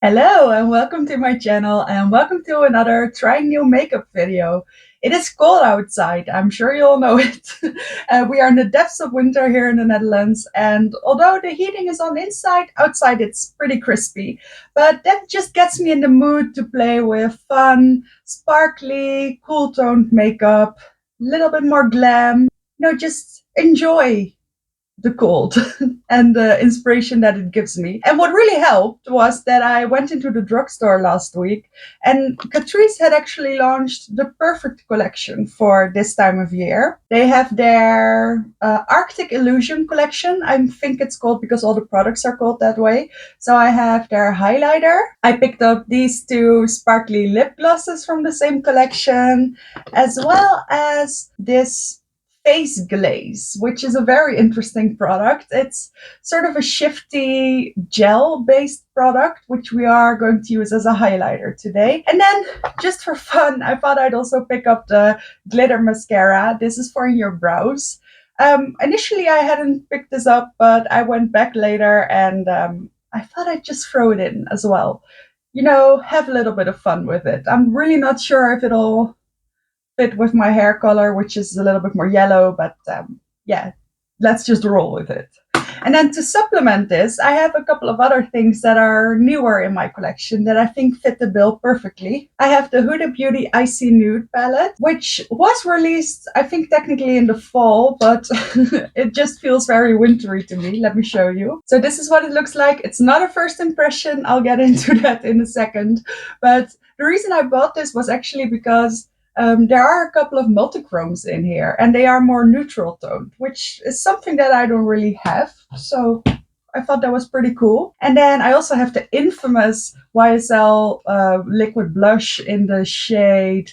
Hello and welcome to my channel and welcome to another trying new makeup video. It is cold outside, I'm sure you all know it. We are in the depths of winter here in the Netherlands, and although the heating is on inside, outside it's pretty crispy. But that just gets me in the mood to play with fun, sparkly, cool toned makeup, a little bit more glam, just enjoy the cold and the inspiration that it gives me. And what really helped was that I went into the drugstore last week, and Catrice had actually launched the perfect collection for this time of year. They have their Arctic Illusion collection. I think it's called because all the products are called that way. So I have their highlighter. I picked up these two sparkly lip glosses from the same collection, as well as this face glaze, which is a very interesting product. It's sort of a shifty gel based product, which we are going to use as a highlighter today. And then, just for fun, I thought I'd also pick up the glitter mascara. This is for your brows. Initially, I hadn't picked this up, but I went back later and I thought I'd just throw it in as well. Have a little bit of fun with it. I'm really not sure if it'll fit with my hair color, which is a little bit more yellow, but yeah, let's just roll with it. And then to supplement this, I have a couple of other things that are newer in my collection that I think fit the bill perfectly. I have the Huda Beauty Icy Nude palette, which was released, I think, technically in the fall, but it just feels very wintry to me. Let me show you. So this is what it looks like. It's not a first impression. I'll get into that in a second. But the reason I bought this was actually because there are a couple of multichromes in here, and they are more neutral toned, which is something that I don't really have. So I thought that was pretty cool. And then I also have the infamous YSL liquid blush in the shade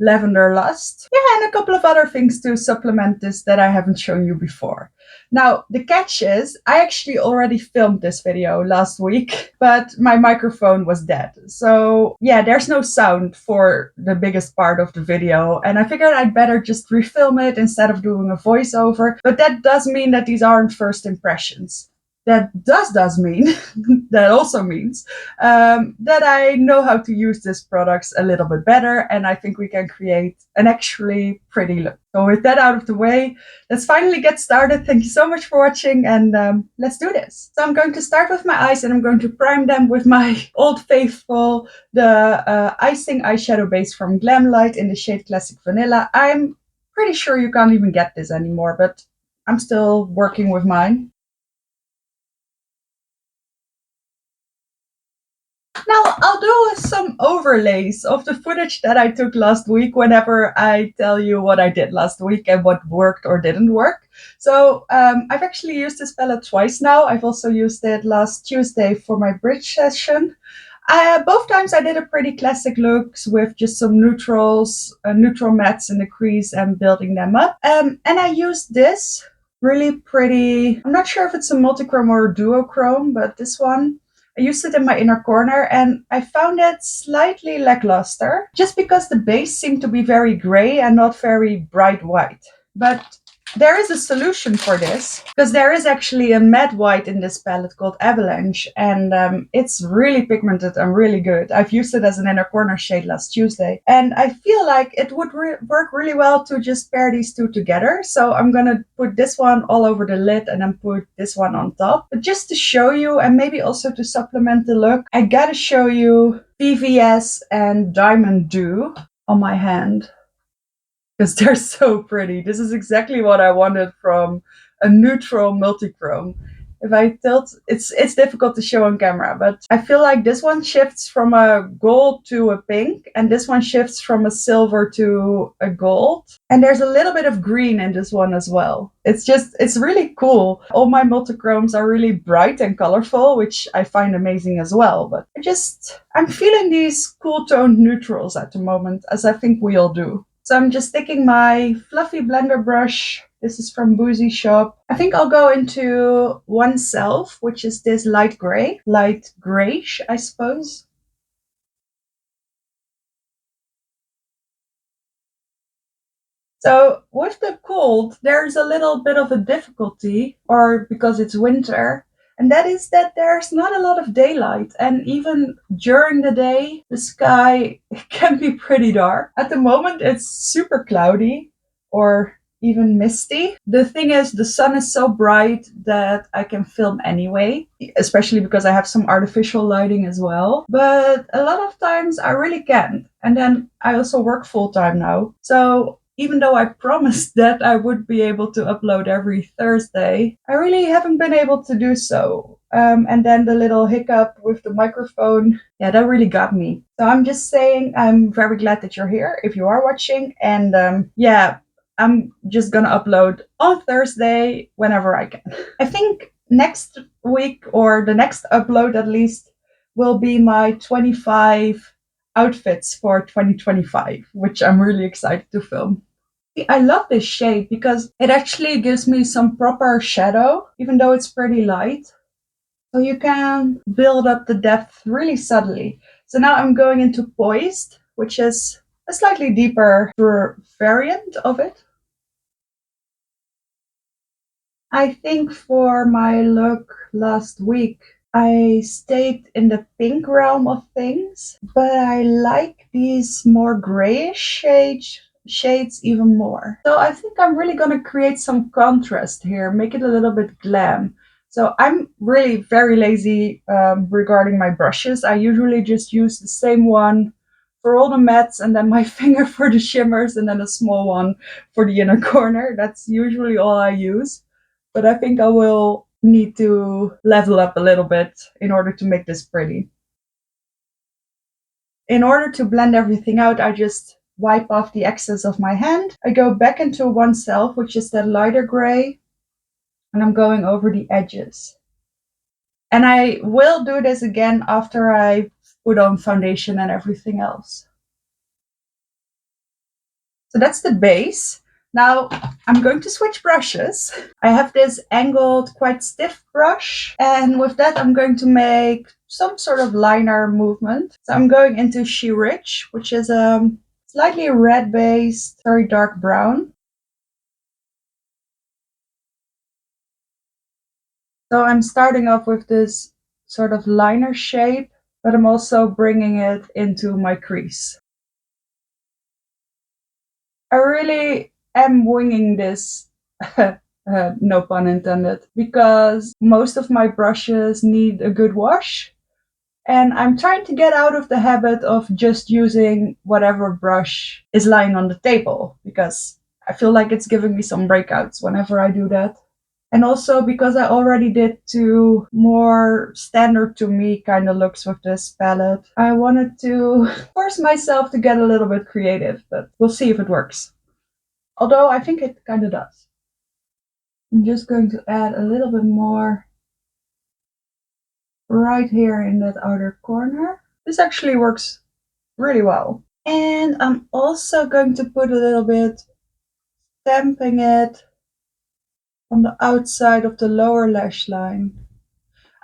Lavender Lust. Yeah, and a couple of other things to supplement this that I haven't shown you before. Now, the catch is, I actually already filmed this video last week, but my microphone was dead. So yeah, there's no sound for the biggest part of the video. And I figured I'd better just refilm it instead of doing a voiceover. But that does mean that these aren't first impressions. That does mean, that also means that I know how to use these products a little bit better, and I think we can create an actually pretty look. So with that out of the way, let's finally get started. Thank you so much for watching, and let's do this. So I'm going to start with my eyes, and I'm going to prime them with my Old Faithful, the icing eyeshadow base from Glamlight in the shade Classic Vanilla. I'm pretty sure you can't even get this anymore, but I'm still working with mine. Now, I'll do some overlays of the footage that I took last week whenever I tell you what I did last week and what worked or didn't work. So I've actually used this palette twice now. I've also used it last Tuesday for my bridge session. Both times I did a pretty classic looks with just some neutrals, neutral mattes in the crease and building them up. And I used this really pretty, I'm not sure if it's a multichrome or a duochrome, but this one. I used it in my inner corner and I found it slightly lackluster just because the base seemed to be very gray and not very bright white. But there is a solution for this because there is actually a matte white in this palette called Avalanche, and it's really pigmented and really good. I've used it as an inner corner shade last Tuesday, and I feel like it would work really well to just pair these two together. So I'm gonna put this one all over the lid and then put this one on top. But just to show you, and maybe also to supplement the look, I gotta show you VVS and Diamond Dew on my hand, because they're so pretty. This is exactly what I wanted from a neutral multichrome. If I tilt, it's difficult to show on camera, but I feel like this one shifts from a gold to a pink, and this one shifts from a silver to a gold. And there's a little bit of green in this one as well. It's really cool. All my multichromes are really bright and colorful, which I find amazing as well. But I'm feeling these cool toned neutrals at the moment, as I think we all do. So I'm just sticking my fluffy blender brush. This is from Boozy Shop. I think I'll go into Oneself, which is this light grayish, I suppose. So with the cold, there's a little bit of a difficulty, or because it's winter, And that is that there's not a lot of daylight. And even during the day, the sky can be pretty dark. At the moment, it's super cloudy or even misty. The thing is, the sun is so bright that I can film anyway, especially because I have some artificial lighting as well. But a lot of times I really can't. And then I also work full time now. So even though I promised that I would be able to upload every Thursday, I really haven't been able to do so. And then the little hiccup with the microphone, yeah, that really got me. So I'm just saying, I'm very glad that you're here if you are watching. And yeah, I'm just gonna upload on Thursday whenever I can. I think next week, or the next upload at least, will be my 25 outfits for 2025, which I'm really excited to film. I love this shade because it actually gives me some proper shadow, even though it's pretty light. So you can build up the depth really subtly. So now I'm going into Poised, which is a slightly deeper variant of it. I think for my look last week, I stayed in the pink realm of things, but I like these more grayish shades even more. So I think I'm really gonna create some contrast here, make it a little bit glam. So I'm really very lazy regarding my brushes. I usually just use the same one for all the mattes, and then my finger for the shimmers, and then a small one for the inner corner. That's usually all I use. But I think I will need to level up a little bit in order to make this pretty. In order to blend everything out, I just wipe off the excess of my hand. I go back into oneself, which is that lighter gray, and I'm going over the edges. And I will do this again after I put on foundation and everything else. So that's the base. Now I'm going to switch brushes. I have this angled, quite stiff brush, and with that I'm going to make some sort of liner movement. So I'm going into She Rich, which is a slightly red based, very dark brown. So I'm starting off with this sort of liner shape, but I'm also bringing it into my crease. I really am winging this, no pun intended, because most of my brushes need a good wash. And I'm trying to get out of the habit of just using whatever brush is lying on the table, because I feel like it's giving me some breakouts whenever I do that. And also because I already did two more standard to me kind of looks with this palette, I wanted to force myself to get a little bit creative, but we'll see if it works. Although I think it kind of does. I'm just going to add a little bit more right here in that outer corner. This actually works really well. And I'm also going to put a little bit, stamping it on the outside of the lower lash line.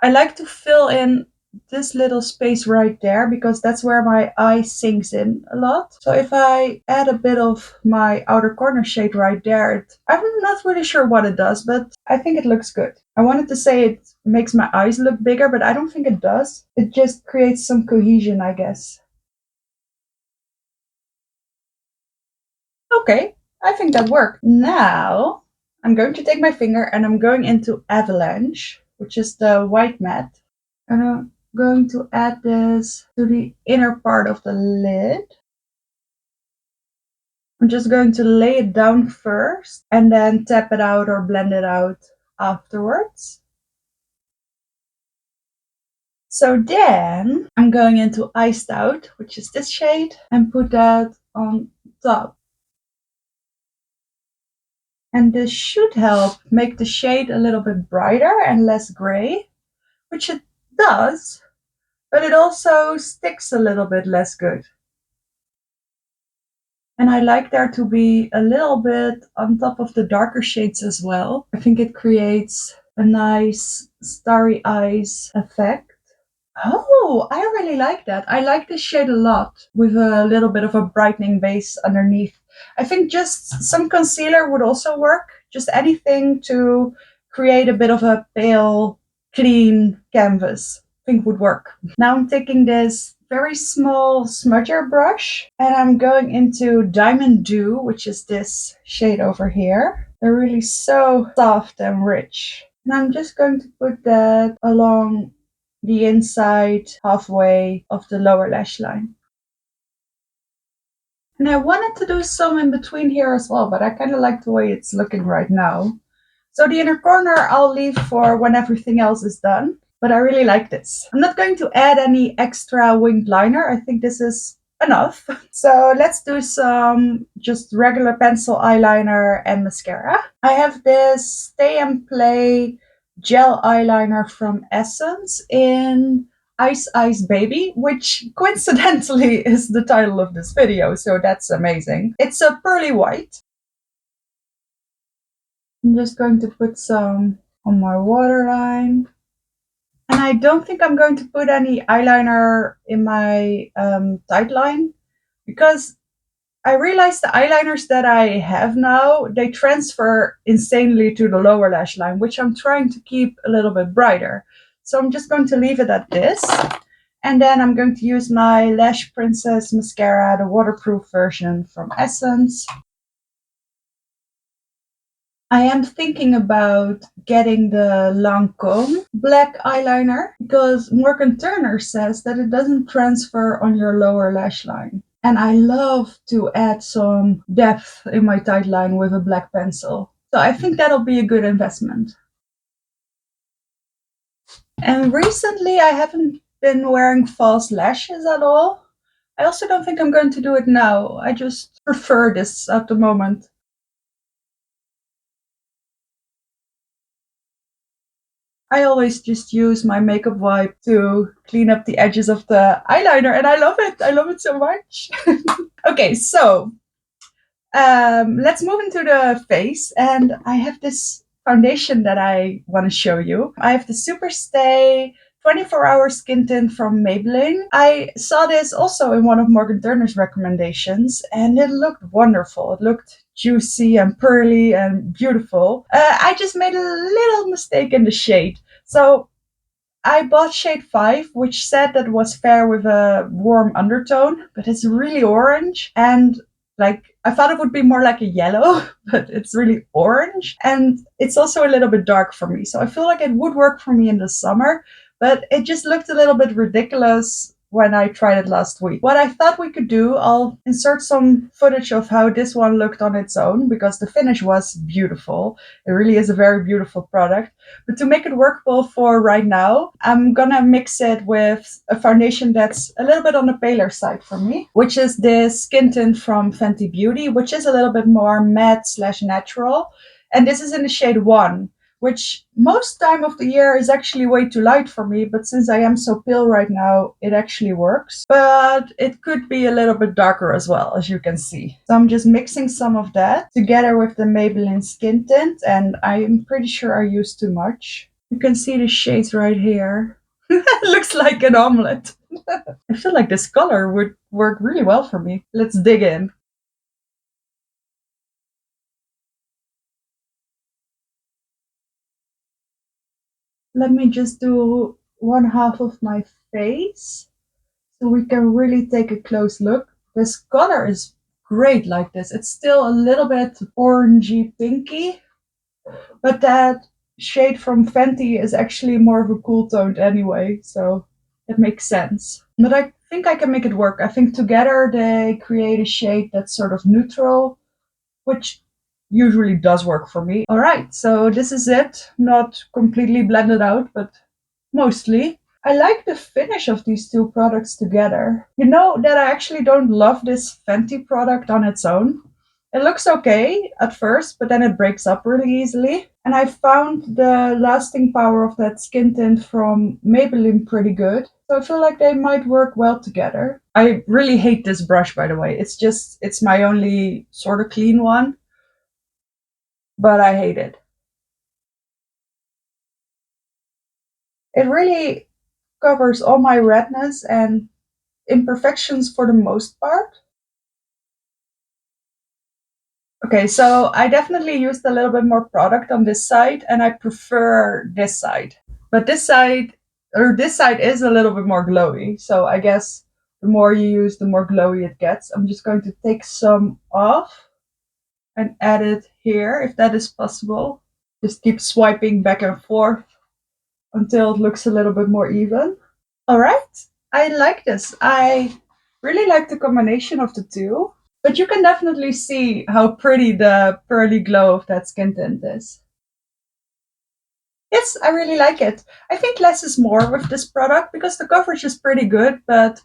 I like to fill in this little space right there because that's where my eye sinks in a lot. So if I add a bit of my outer corner shade right there, I'm not really sure what it does, but I think it looks good. I wanted to say it makes my eyes look bigger, but I don't think it does. It just creates some cohesion, I guess. Okay, I think that worked. Now I'm going to take my finger and I'm going into Avalanche, which is the white matte. And I'm going to add this to the inner part of the lid. I'm just going to lay it down first and then tap it out or blend it out afterwards. So then I'm going into Iced Out, which is this shade, and put that on top. And this should help make the shade a little bit brighter and less gray, which it does, but it also sticks a little bit less good. And I like there to be a little bit on top of the darker shades as well. I think it creates a nice starry eyes effect. Oh, I really like that. I like this shade a lot with a little bit of a brightening base underneath. I think just some concealer would also work. Just anything to create a bit of a pale clean canvas. I think would work. Now I'm taking this very small smudger brush and I'm going into Diamond Dew, which is this shade over here. They're really so soft and rich. And I'm just going to put that along the inside halfway of the lower lash line. And I wanted to do some in between here as well, but I kind of like the way it's looking right now. So the inner corner I'll leave for when everything else is done, but I really like this. I'm not going to add any extra winged liner. I think this is enough. So let's do some just regular pencil eyeliner and mascara. I have this Stay and Play gel eyeliner from Essence in Ice Ice Baby, which coincidentally is the title of this video, so that's amazing. It's a pearly white. I'm just going to put some on my waterline. And I don't think I'm going to put any eyeliner in my tight line because I realized the eyeliners that I have now, they transfer insanely to the lower lash line, which I'm trying to keep a little bit brighter. So I'm just going to leave it at this. And then I'm going to use my Lash Princess mascara, the waterproof version from Essence. I am thinking about getting the Lancome black eyeliner because Morgan Turner says that it doesn't transfer on your lower lash line. And I love to add some depth in my tight line with a black pencil. So I think that'll be a good investment. And recently I haven't been wearing false lashes at all. I also don't think I'm going to do it now. I just prefer this at the moment. I always just use my makeup wipe to clean up the edges of the eyeliner, and I love it. I love it so much. Okay, so let's move into the face, and I have this foundation that I want to show you. I have the Superstay 24-hour skin tint from Maybelline. I saw this also in one of Morgan Turner's recommendations, and it looked wonderful. It looked juicy and pearly and beautiful. I just made a little mistake in the shade. So I bought shade 5, which said that it was fair with a warm undertone, but it's really orange. And like, I thought it would be more like a yellow, but it's really orange. And it's also a little bit dark for me. So I feel like it would work for me in the summer, but it just looked a little bit ridiculous when I tried it last week. What I thought we could do, I'll insert some footage of how this one looked on its own because the finish was beautiful. It really is a very beautiful product. But to make it workable for right now, I'm gonna mix it with a foundation that's a little bit on the paler side for me, which is this skin tint from Fenty Beauty, which is a little bit more matte slash natural. And this is in the shade 1, which most time of the year is actually way too light for me, but since I am so pale right now, it actually works. But it could be a little bit darker as well, as you can see. So I'm just mixing some of that together with the Maybelline skin tint, and I'm pretty sure I used too much. You can see the shades right here. It looks like an omelet. I feel like this color would work really well for me. Let's dig in. Let me just do one half of my face so we can really take a close look. This color is great like this. It's still a little bit orangey pinky, but that shade from Fenty is actually more of a cool toned anyway, so it makes sense. But I think I can make it work. I think together they create a shade that's sort of neutral, which usually does work for me. All right, so this is it. Not completely blended out, but mostly. I like the finish of these two products together. You know that I actually don't love this Fenty product on its own. It looks okay at first, but then it breaks up really easily. And I found the lasting power of that skin tint from Maybelline pretty good. So I feel like they might work well together. I really hate this brush, by the way. It's my only sort of clean one, but I hate it. It really covers all my redness and imperfections for the most part. Okay, so I definitely used a little bit more product on this side and I prefer this side. But this side is a little bit more glowy. So I guess the more you use, the more glowy it gets. I'm just going to take some off and add it here, if that is possible. Just keep swiping back and forth until it looks a little bit more even. All right, I like this. I really like the combination of the two, but you can definitely see how pretty the pearly glow of that skin tint is. Yes, I really like it. I think less is more with this product because the coverage is pretty good, but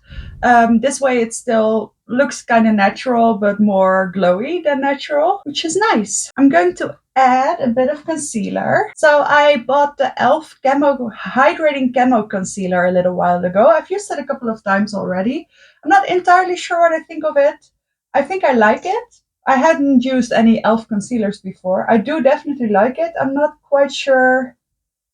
this way it still looks kind of natural, but more glowy than natural, which is nice. I'm going to add a bit of concealer. So I bought the e.l.f. Camo Hydrating Camo Concealer a little while ago. I've used it a couple of times already. I'm not entirely sure what I think of it. I think I like it. I hadn't used any e.l.f. concealers before. I do definitely like it. I'm not quite sure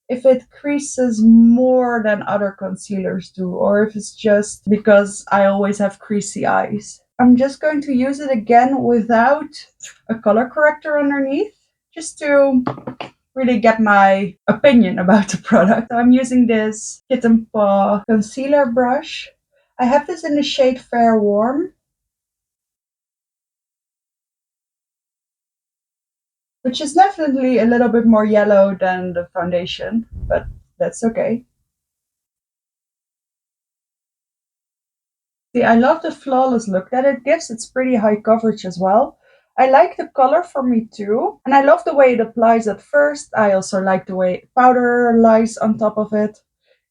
if it creases more than other concealers do, or if it's just because I always have creasy eyes. I'm just going to use it again without a color corrector underneath, just to really get my opinion about the product. So I'm using this Kitten Paw concealer brush. I have this in the shade Fair Warm, which is definitely a little bit more yellow than the foundation, but that's okay. See, I love the flawless look that it gives. It's pretty high coverage as well. I like the color for me too. And I love the way it applies at first. I also like the way powder lies on top of it.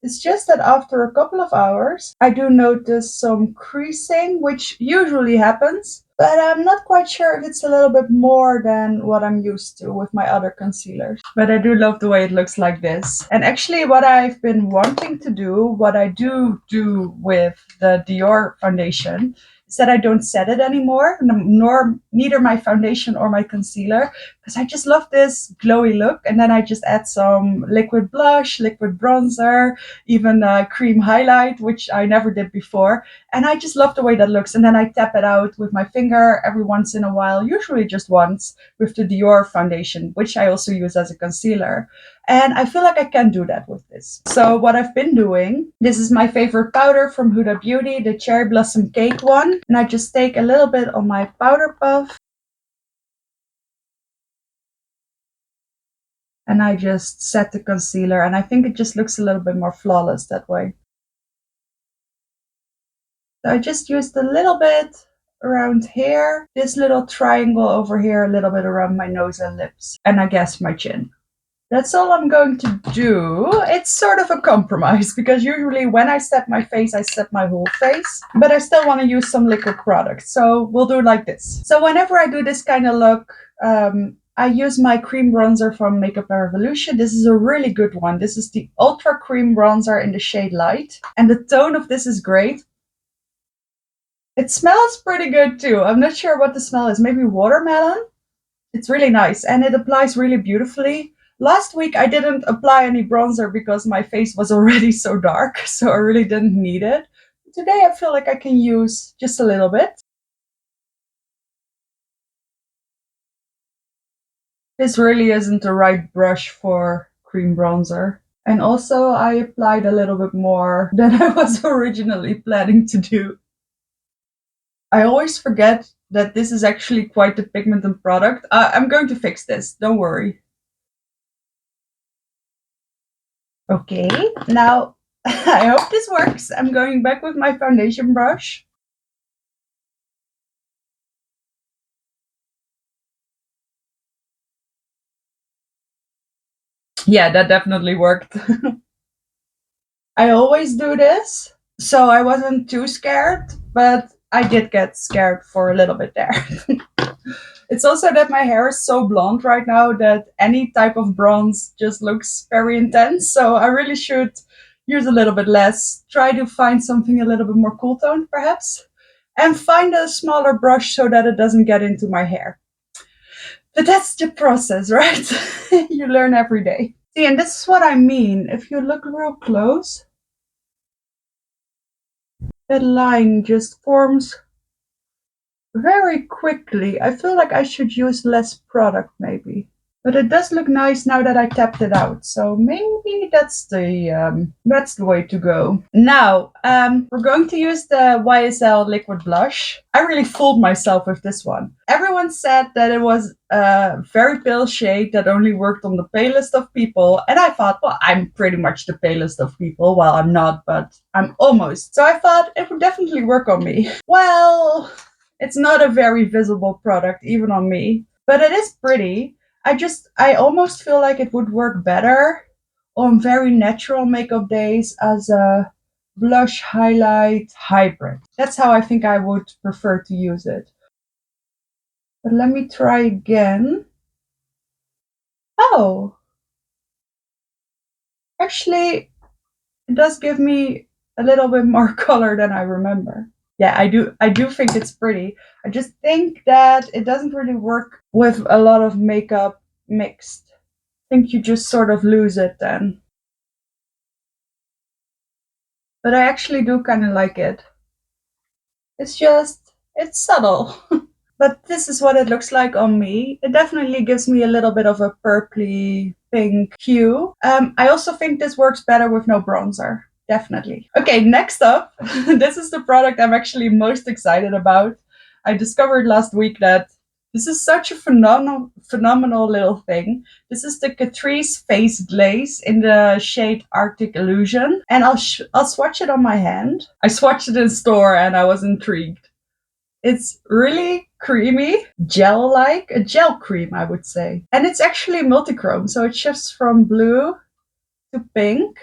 It's just that after a couple of hours, I do notice some creasing, which usually happens. But I'm not quite sure if it's a little bit more than what I'm used to with my other concealers. But I do love the way it looks like this. And actually what I've been wanting to do, what I do with the Dior foundation, is that I don't set it anymore, nor neither my foundation or my concealer, because I just love this glowy look. And then I just add some liquid blush, liquid bronzer, even a cream highlight, which I never did before. And I just love the way that looks. And then I tap it out with my finger every once in a while, usually just once, with the Dior foundation, which I also use as a concealer. And I feel like I can do that with this. So what I've been doing, this is my favorite powder from Huda Beauty, the Cherry Blossom Cake one. And I just take a little bit on my powder puff. And I just set the concealer. And I think it just looks a little bit more flawless that way. So I just used a little bit around here, this little triangle over here, a little bit around my nose and lips, and I guess my chin. That's all I'm going to do. It's sort of a compromise because usually when I set my face, I set my whole face, but I still want to use some liquid product. So we'll do it like this. So whenever I do this kind of look, I use my cream bronzer from Makeup Revolution. This is a really good one. This is the Ultra Cream Bronzer in the shade Light. And the tone of this is great. It smells pretty good too. I'm not sure what the smell is. Maybe watermelon? It's really nice and it applies really beautifully. Last week I didn't apply any bronzer because my face was already so dark, so I really didn't need it. Today I feel like I can use just a little bit. This really isn't the right brush for cream bronzer. And also I applied a little bit more than I was originally planning to do. I always forget that this is actually quite a pigmented product. I'm going to fix this, don't worry. Okay, now I hope this works. I'm going back with my foundation brush. Yeah, that definitely worked. I always do this, so I wasn't too scared, but I did get scared for a little bit there. It's also that my hair is so blonde right now that any type of bronze just looks very intense. So I really should use a little bit less. Try to find something a little bit more cool toned, perhaps. And find a smaller brush so that it doesn't get into my hair. But that's the process, right? You learn every day. See, and this is what I mean. If you look real close, that line just forms very quickly. I feel like I should use less product maybe. But it does look nice now that I tapped it out. So maybe that's the way to go. Now, we're going to use the YSL liquid blush. I really fooled myself with this one. Everyone said that it was a very pale shade that only worked on the palest of people. And I thought, well, I'm pretty much the palest of people. Well, I'm not, but I'm almost. So I thought it would definitely work on me. Well, it's not a very visible product, even on me, but it is pretty. I almost feel like it would work better on very natural makeup days as a blush highlight hybrid. That's how I think I would prefer to use it. But let me try again. Oh, actually, it does give me a little bit more color than I remember. Yeah, I do think it's pretty. I just think that it doesn't really work with a lot of makeup mixed. I think you just sort of lose it then. But I actually do kind of like it. It's subtle. But this is what it looks like on me. It definitely gives me a little bit of a purpley pink hue. I also think this works better with no bronzer. Definitely. Okay, next up, this is the product I'm actually most excited about. I discovered last week that this is such a phenomenal little thing. This is the Catrice Face Glaze in the shade Arctic Illusion. And I'll swatch it on my hand. I swatched it in store and I was intrigued. It's really creamy, gel-like, a gel cream, I would say. And it's actually multichrome, so it shifts from blue to pink.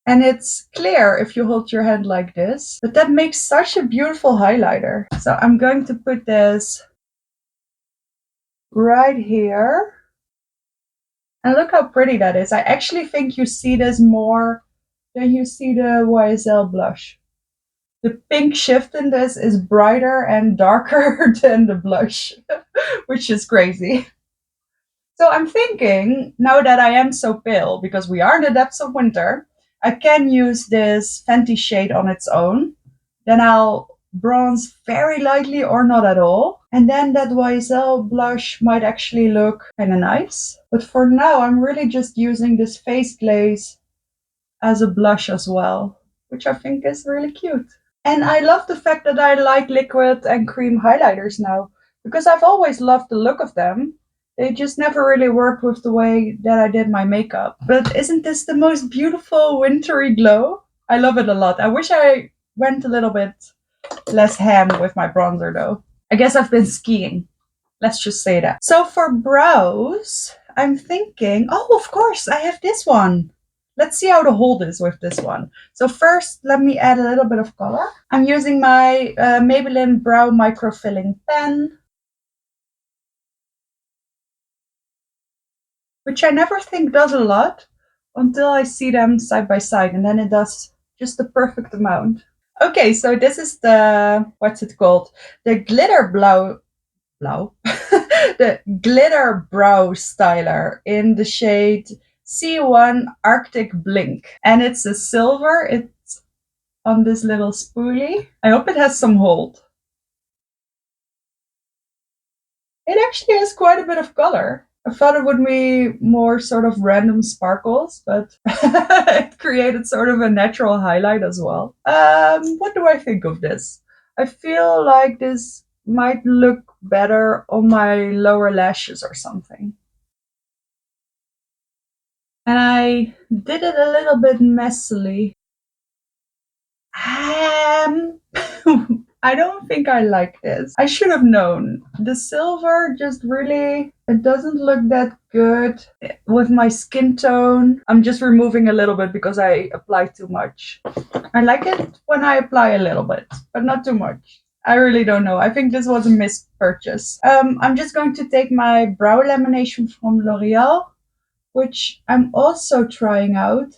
And it's clear if you hold your hand like this. But that makes such a beautiful highlighter. So I'm going to put this right here. And look how pretty that is. I actually think you see this more than you see the YSL blush. The pink shift in this is brighter and darker than the blush, which is crazy. So I'm thinking, now that I am so pale, because we are in the depths of winter, I can use this Fenty shade on its own. Then I'll bronze very lightly or not at all. And then that YSL blush might actually look kind of nice. But for now, I'm really just using this face glaze as a blush as well, which I think is really cute. And I love the fact that I like liquid and cream highlighters now, because I've always loved the look of them. They just never really worked with the way that I did my makeup. But isn't this the most beautiful wintry glow? I love it a lot. I wish I went a little bit less ham with my bronzer though. I guess I've been skiing. Let's just say that. So for brows, I'm thinking, oh, of course, I have this one. Let's see how the hold is with this one. So first, let me add a little bit of color. I'm using my Maybelline Brow Micro Filling Pen, which I never think does a lot until I see them side by side, and then it does just the perfect amount. Okay, so this is what's it called? The glitter blow, the glitter brow styler in the shade C1 Arctic Blink. And it's a silver, it's on this little spoolie. I hope it has some hold. It actually has quite a bit of color. I thought it would be more sort of random sparkles, but it created sort of a natural highlight as well. What do I think of this? I feel like this might look better on my lower lashes or something. And I did it a little bit messily. I don't think I like this. I should have known. The silver just really, it doesn't look that good with my skin tone. I'm just removing a little bit because I apply too much. I like it when I apply a little bit, but not too much. I really don't know. I think this was a missed purchase. I'm just going to take my brow lamination from L'Oreal, which I'm also trying out,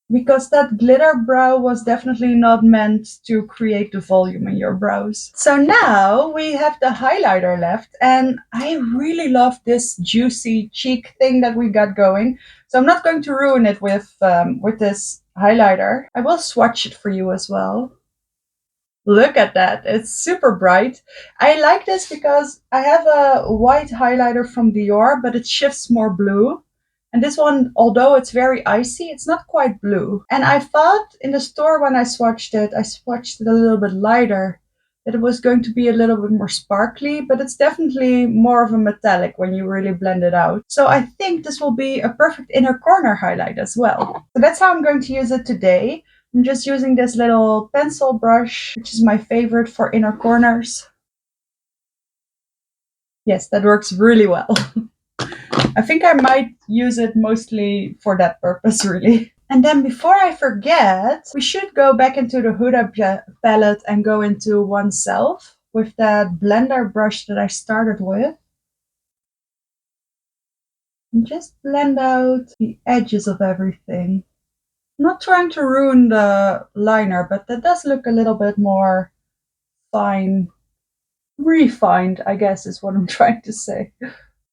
because that glitter brow was definitely not meant to create the volume in your brows. So now we have the highlighter left, and I really love this juicy cheek thing that we got going. So I'm not going to ruin it with this highlighter. I will swatch it for you as well. Look at that. It's super bright. I like this because I have a white highlighter from Dior, but it shifts more blue. And this one, although it's very icy, it's not quite blue. And I thought in the store when I swatched it a little bit lighter, that it was going to be a little bit more sparkly, but it's definitely more of a metallic when you really blend it out. So I think this will be a perfect inner corner highlight as well. So that's how I'm going to use it today. I'm just using this little pencil brush, which is my favorite for inner corners. Yes, that works really well. I think I might use it mostly for that purpose, really. And then before I forget, we should go back into the Huda palette and go into oneself with that blender brush that I started with. And just blend out the edges of everything. I'm not trying to ruin the liner, but that does look a little bit more fine. Refined, I guess is what I'm trying to say.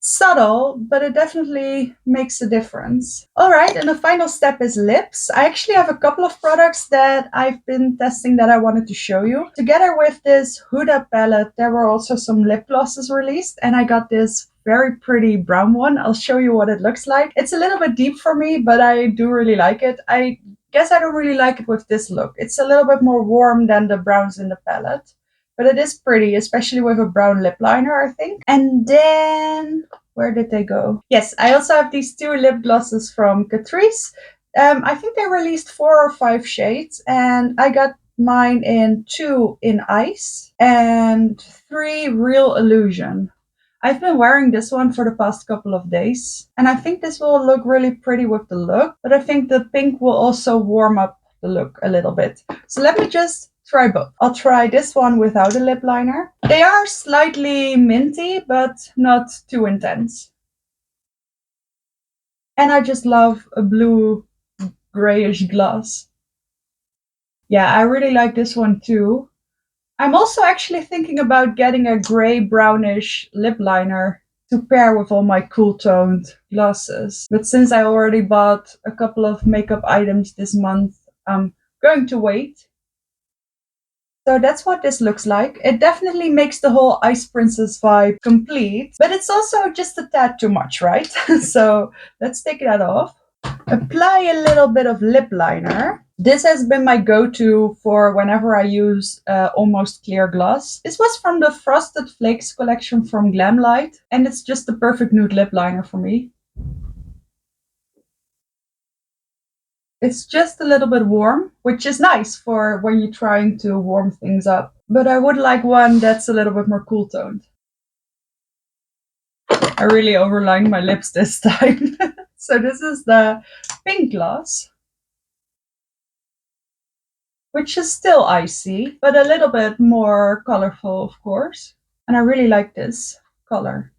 Subtle, but it definitely makes a difference. All right, and the final step is lips. I actually have a couple of products that I've been testing that I wanted to show you. Together with this Huda palette, there were also some lip glosses released, and I got this very pretty brown one. I'll show you what it looks like. It's a little bit deep for me, but I do really like it. I guess I don't really like it with this look. It's a little bit more warm than the browns in the palette. But it is pretty, especially with a brown lip liner, I think. And then, where did they go? Yes, I also have these two lip glosses from Catrice. I think they released 4 or 5 shades, and I got mine in 2 in Ice and 3 Real Illusion. I've been wearing this one for the past couple of days, and I think this will look really pretty with the look, but I think the pink will also warm up the look a little bit. So let me just try both. I'll try this one without a lip liner. They are slightly minty, but not too intense. And I just love a blue grayish gloss. Yeah, I really like this one too. I'm also actually thinking about getting a gray brownish lip liner to pair with all my cool toned glosses. But since I already bought a couple of makeup items this month, I'm going to wait. So that's what this looks like. It definitely makes the whole Ice Princess vibe complete, but it's also just a tad too much, right? So let's take that off. Apply a little bit of lip liner. This has been my go-to for whenever I use almost clear gloss. This was from the Frosted Flakes collection from Glamlight, and it's just the perfect nude lip liner for me. It's just a little bit warm, which is nice for when you're trying to warm things up. But I would like one that's a little bit more cool toned. I really overlined my lips this time. So this is the pink gloss, which is still icy, but a little bit more colorful, of course. And I really like this color.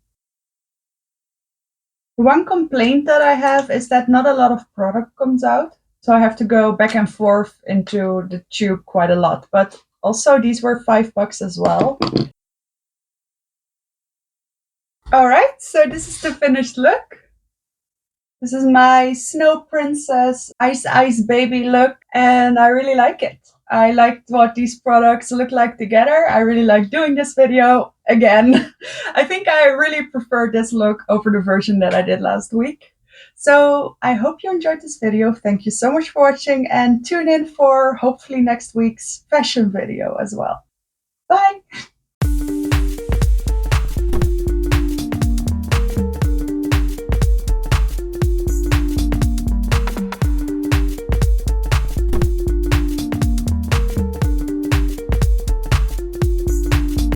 The one complaint that I have is that not a lot of product comes out. So I have to go back and forth into the tube quite a lot. But also these were $5 as well. All right, so this is the finished look. This is my Snow Princess Ice Ice Baby look, and I really like it. I liked what these products look like together. I really like doing this video again. I think I really prefer this look over the version that I did last week. So I hope you enjoyed this video. Thank you so much for watching, and tune in for hopefully next week's fashion video as well. Bye!